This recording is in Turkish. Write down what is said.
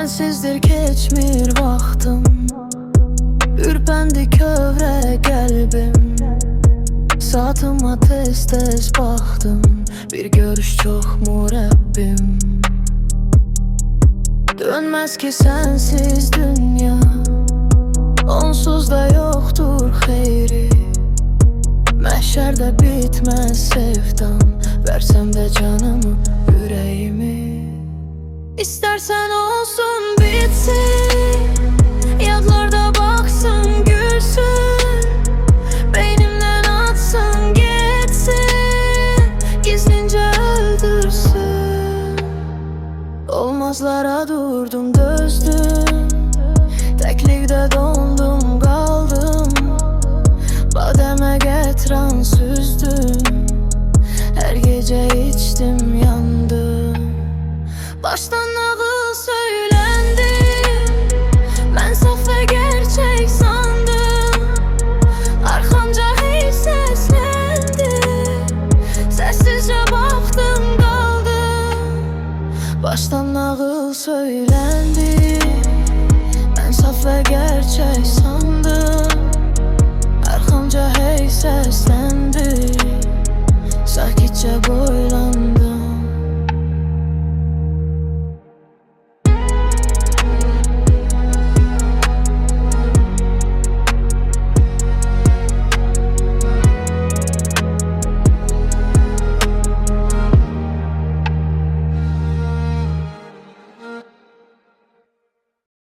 Sensizdir keçmir vaxtım, ürpəndi kövrə qəlbim. Saatıma tez-tez baxdım, bir görüş çoxmu Rəbbim. Dönməz ki sensiz dünya, onsuz da yoxdur xeyri. Məhşərdə bitməz sevdam, versəm də canımı, ürəyimi. İstersen olsun bitsin, yadlarda baksın gülsün, beynimden atsın gitsin, gizlince öldürsün. Olmazlara durdum dözdüm, təklikdə dondum qaldım. Badəmə qətran süzdüm, hər gecə içdim yandım. Baştan nağıl söylendi, ben saf ve gerçek sandım. Arkamca hiç seslendi, sessizce baktım kaldım. Baştan nağıl söylendi.